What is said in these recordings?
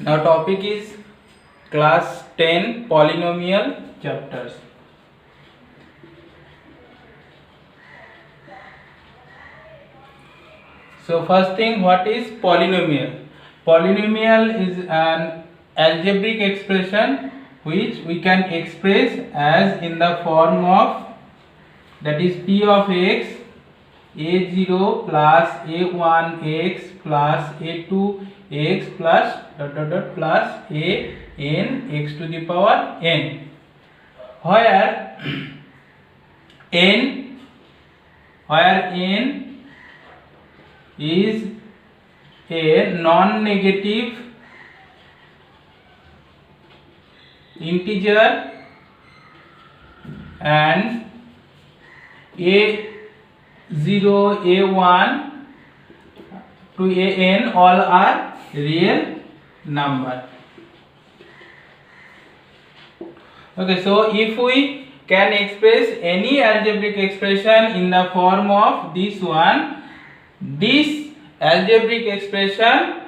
Now topic is class 10 polynomial chapters. So first thing, what is polynomial? Polynomial is an algebraic expression which we can express as in the form of, that is p of x a0 plus a1x plus a2x plus plus a n x to the power n, where n is a non-negative integer and a0, a1 to an all are real number. Okay, so if we can express any algebraic expression in the form of this one, this algebraic expression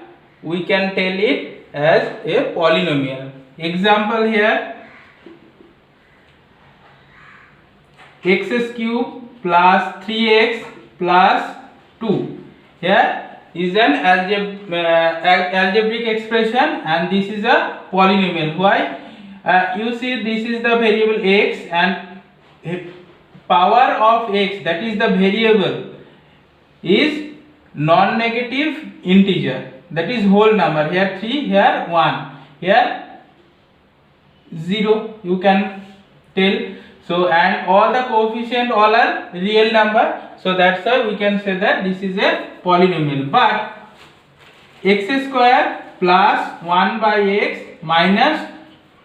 we can tell it as a polynomial. Example here, x cube plus 3x plus 2. Here is an algebraic expression and this is a polynomial. Why? You see, this is the variable x and power of x, that is the variable, is non-negative integer, that is whole number. Here 3, here 1, here 0, you can tell. So and all the coefficient all are real number, so that's why we can say that this is a polynomial. But x square plus 1 by x minus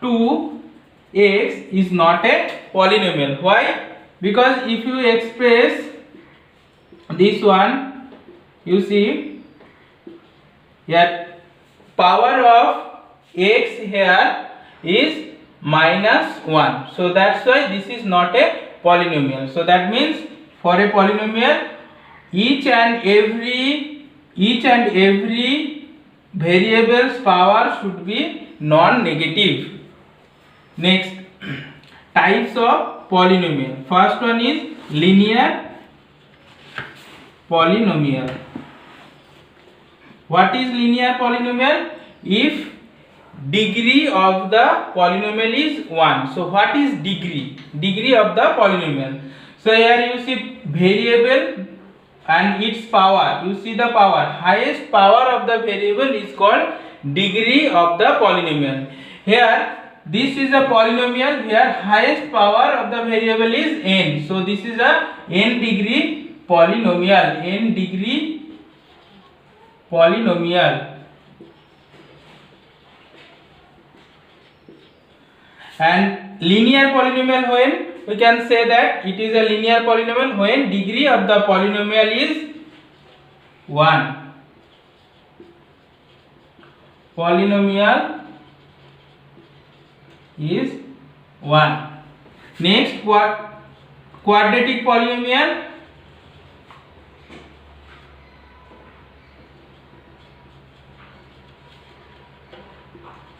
2x is not a polynomial. Why? Because if you express this one, you see here power of x here is minus 1, so that's why this is not a polynomial. So that means for a polynomial, each and every variable's power should be non-negative. Next, types of polynomial. First one is linear polynomial. What is linear polynomial? If degree of the polynomial is 1. So what is degree? Degree of the polynomial. So here you see variable and its power. You see the power. Highest power of the variable is called degree of the polynomial. Here this is a polynomial. Here highest power of the variable is n. So this is a n degree polynomial. N degree polynomial. And linear polynomial, when we can say that it is a linear polynomial when degree of the polynomial is 1. Polynomial is 1. Next, quadratic polynomial.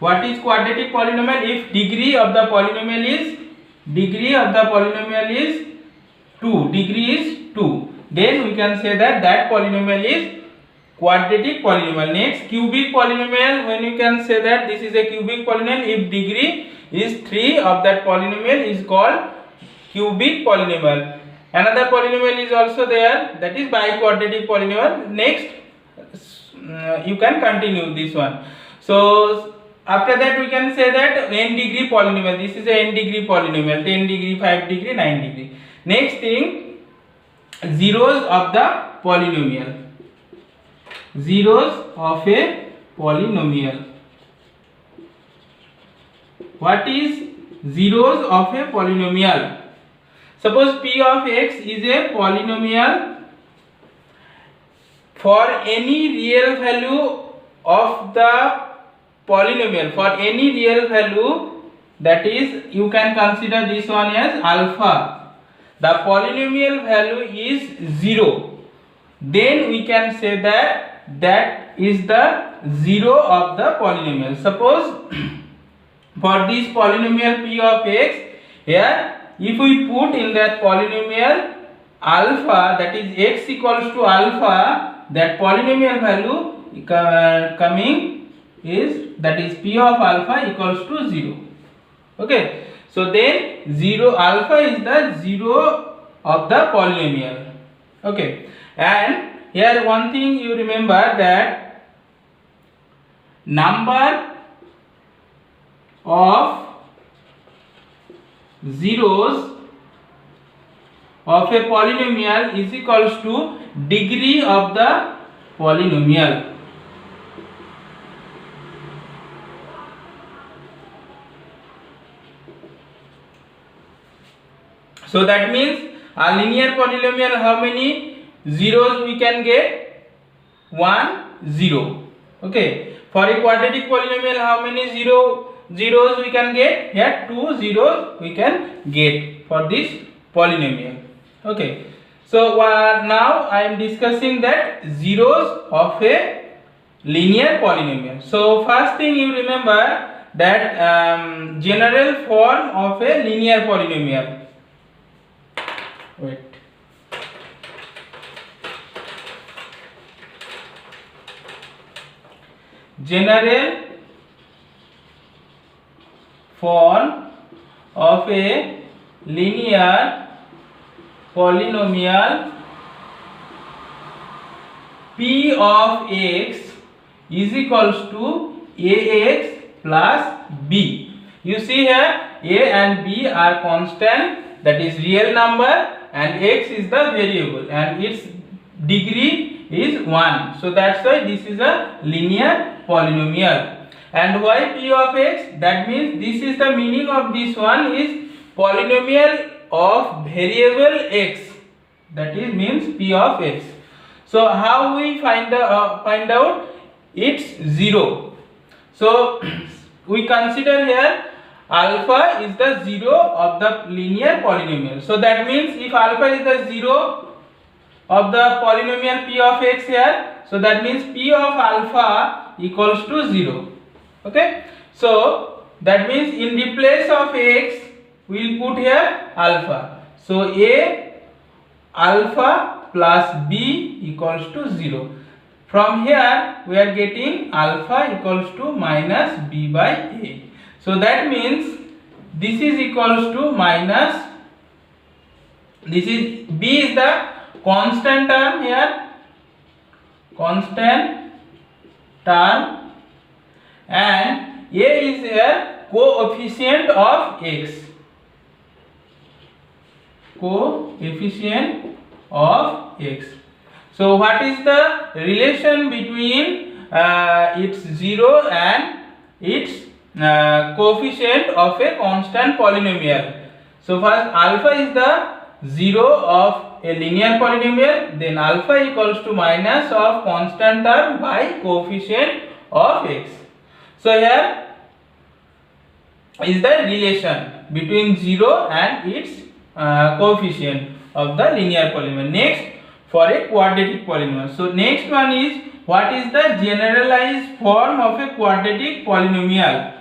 What is quadratic polynomial? If degree of the polynomial is 2, degree is 2, then we can say that that polynomial is quadratic polynomial. Next, cubic polynomial, when you can say that this is a cubic polynomial, if degree is 3 of that polynomial is called cubic polynomial. Another polynomial is also there, that is biquadratic polynomial. Next, you can continue this one. So after that we can say that n degree polynomial. This is a n degree polynomial, 10 degree, 5 degree, 9 degree. Next thing, zeros of the polynomial. Zeros of a polynomial. What is zeros of a polynomial? Suppose p of x is a polynomial for any real value of the polynomial, for any real value, that is you can consider this one as alpha. The polynomial value is 0. then we can say that that is the zero of the polynomial. Suppose for this polynomial p of x, here if we put in that polynomial alpha, that is x equals to alpha, that polynomial value coming is, that is p of alpha equals to 0. Okay, so then 0 alpha is the 0 of the polynomial. Okay, and here one thing you remember, that number of zeros of a polynomial is equals to degree of the polynomial. So that means a linear polynomial, how many zeros we can get? 1, 0. Okay. For a quadratic polynomial, how many zeros we can get? Here 2 zeros we can get for this polynomial. Okay. So now I am discussing that zeros of a linear polynomial. So first thing you remember, that general form of a linear polynomial. Wait. General form of a linear polynomial p of x is equals to ax plus b. You see here a and b are constant, that is real number, and x is the variable and its degree is 1. So that's why this is a linear polynomial. And why p of x? That means this is the meaning of this one is polynomial of variable x. That is means p of x. So how we find out its 0? So we consider here alpha is the 0 of the linear polynomial. So that means if alpha is the 0 of the polynomial p of x here, so that means p of alpha equals to 0. Okay, so that means in the place of x we will put here alpha. So a alpha plus b equals to 0. From here we are getting alpha equals to minus b by a. So that means this is equals to minus, this is b is the constant term here, constant term, and a is here coefficient of x, coefficient of x. So what is the relation between its 0 and its coefficient of a constant polynomial? So first alpha is the 0 of a linear polynomial, then alpha equals to minus of constant term by coefficient of x. So here is the relation between 0 and its coefficient of the linear polynomial. Next, for a quadratic polynomial. So next one is, what is the generalized form of a quadratic polynomial?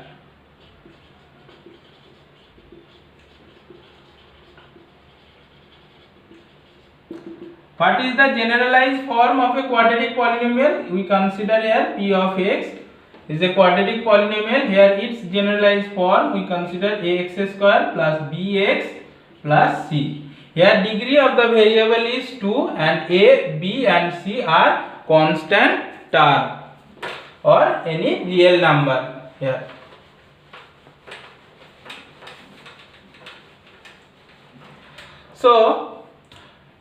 What is the generalized form of a quadratic polynomial? We consider here p of x is a quadratic polynomial. Here its generalized form we consider ax square plus bx plus c. Here degree of the variable is 2 and a, b and c are constant term or any real number here. So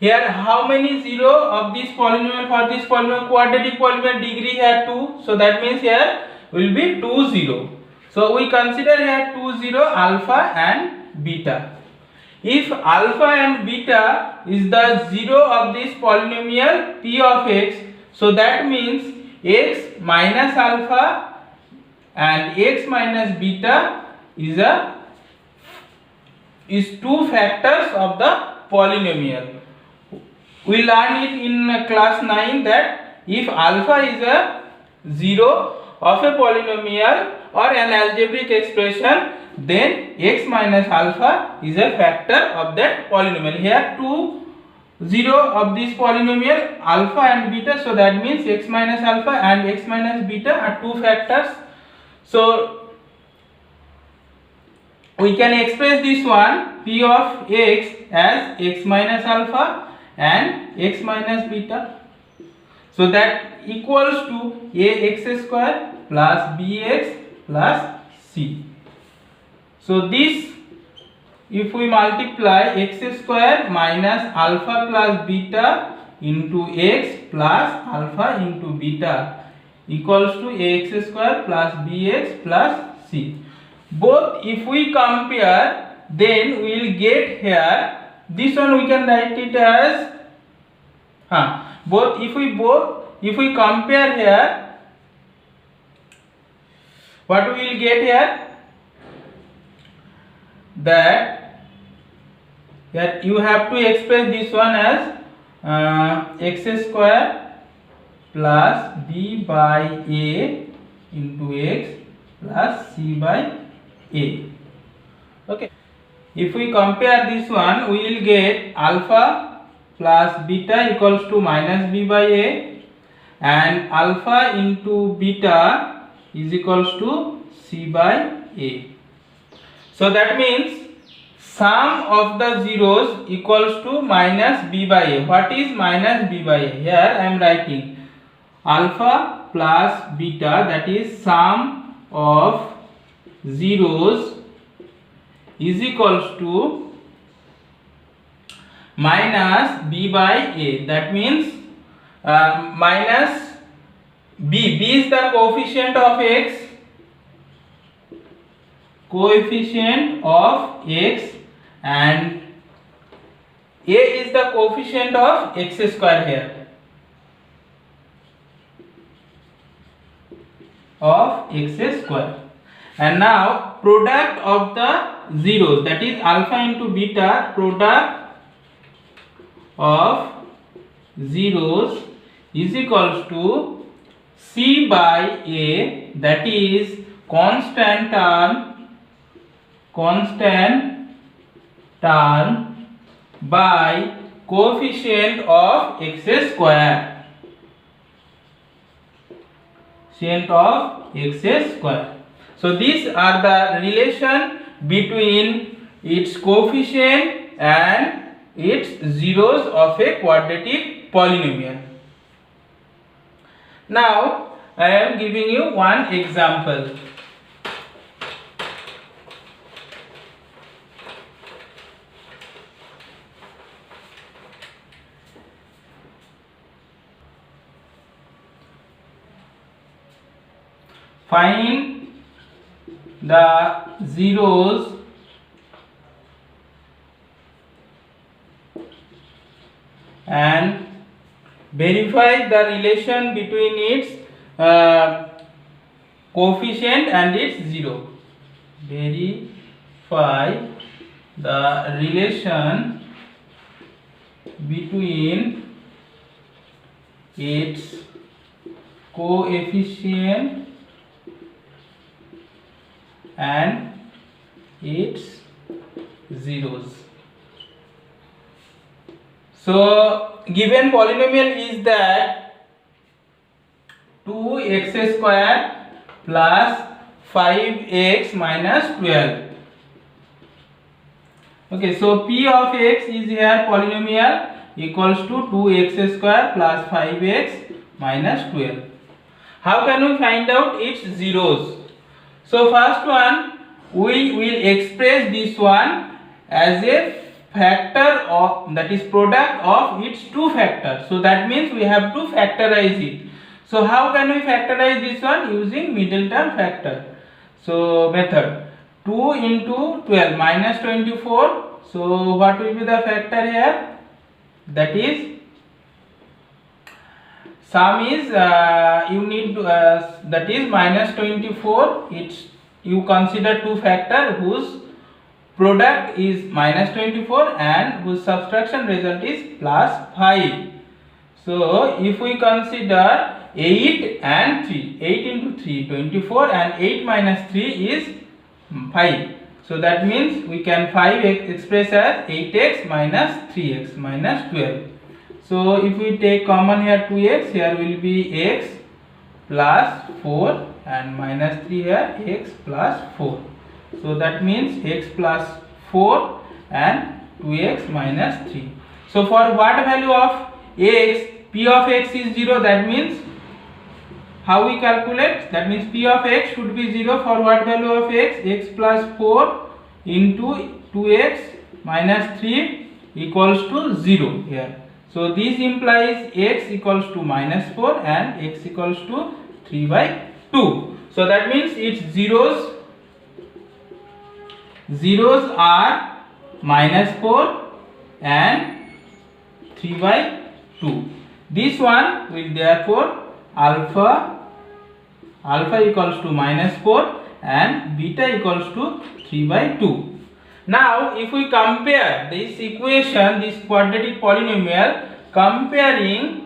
here how many 0 of this polynomial? For this polynomial, quadratic polynomial, degree here 2. So that means here will be 2 0. So we consider here 2 0 alpha and beta. If alpha and beta is the 0 of this polynomial p of x, so that means x minus alpha and x minus beta is two factors of the polynomial. We learned it in class 9 that if alpha is a zero of a polynomial or an algebraic expression, then x minus alpha is a factor of that polynomial. Here two zero of this polynomial alpha and beta, so that means x minus alpha and x minus beta are two factors. So we can express this one p of x as x minus alpha and x minus beta. So that equals to ax square plus bx plus c. So this, if we multiply x square minus alpha plus beta into x plus alpha into beta equals to ax square plus bx plus c. Both if we compare, then we will get here, this one we can write it as if we compare here, what we will get here, that you have to express this one as x square plus b by a into x plus c by a. Okay, if we compare this one, we will get alpha plus beta equals to minus b by a, and alpha into beta is equals to c by a. So that means sum of the zeros equals to minus b by a. What is minus b by a? Here I am writing alpha plus beta, that is sum of zeros is equals to minus b by a. That means minus b. B is the coefficient of x. Coefficient of x, and a is the coefficient of x square here, of x square. And now product of the zeros, that is alpha into beta, product of zeros is equals to c by a, that is constant term by coefficient of x square. Coefficient of x square. So these are the relation between its coefficient and its zeros of a quadratic polynomial. Now I am giving you one example. Find the zeros and verify the relation between its coefficient and its zero. Verify the relation between its coefficient and its zeros. So given polynomial is that 2x square plus 5x minus 12. Okay, so p of x is here polynomial equals to 2x square plus 5x minus 12. How can we find out its zeros? So first one, we will express this one as a factor of, that is product of its two factors. So that means we have to factorize it. So how can we factorize this one? Using middle term factor. So method 2 into 12 minus 24. So what will be the factor here? That is sum is you need to that is minus 24. It's you consider two factor whose product is minus 24 and whose subtraction result is plus 5. So if we consider 8 and 3, 8 into 3 24, and 8 minus 3 is 5. So that means we can express as 8x minus 3x minus 12. So if we take common here 2x, here will be x plus 4 and minus 3 here x plus 4. So that means x plus 4 and 2x minus 3. So for what value of x, p of x is 0, that means how we calculate? That means p of x should be 0 for what value of x? X plus 4 into 2x minus 3 equals to 0 here. So this implies x equals to minus 4 and x equals to 3 by 2. So that means its zeros are minus 4 and 3 by 2. This one will therefore alpha equals to minus 4 and beta equals to 3 by 2. Now if we compare this equation, this quadratic polynomial, comparing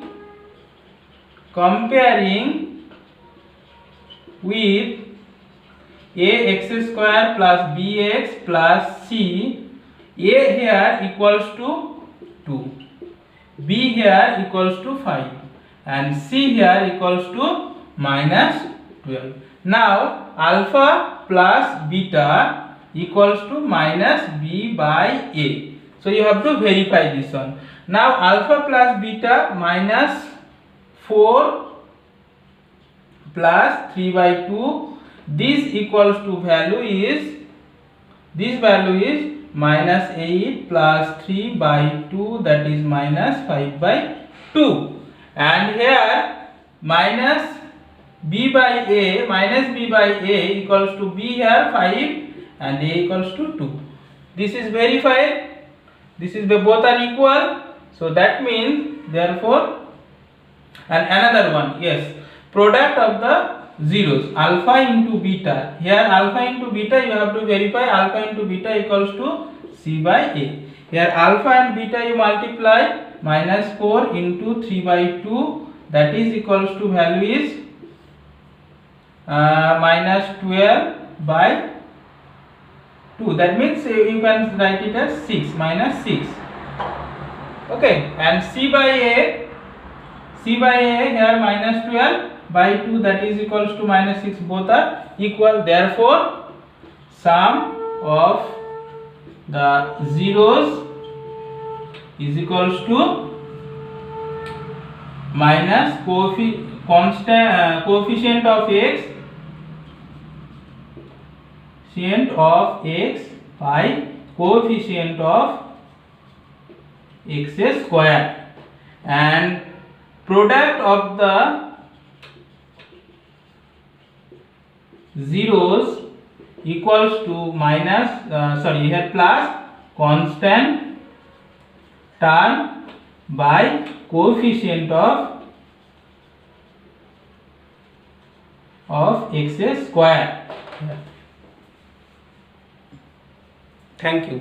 with ax square plus bx plus c, a here equals to 2, b here equals to 5 and c here equals to minus 12. Now alpha plus beta equals to minus b by a. So you have to verify this one. Now alpha plus beta minus 4 plus 3 by 2, this equals to this value is minus 8 plus 3 by 2, that is minus 5 by 2, and here minus b by a equals to b here 5 and a equals to 2. This is verified. This is both are equal. So that means therefore, and another one, yes, product of the zeros, alpha into beta. Here alpha into beta you have to verify, alpha into beta equals to c by a. Here alpha and beta you multiply, minus 4 into 3 by 2, that is equals to value is minus 12 by 2. That means you can write it as 6 minus 6. Okay, and c by a here minus 12 by 2, that is equals to minus 6, both are equal. Therefore sum of the zeros is equals to minus coefficient of x by coefficient of x square, and product of the zeros equals to minus here plus constant term by coefficient of x square. Thank you.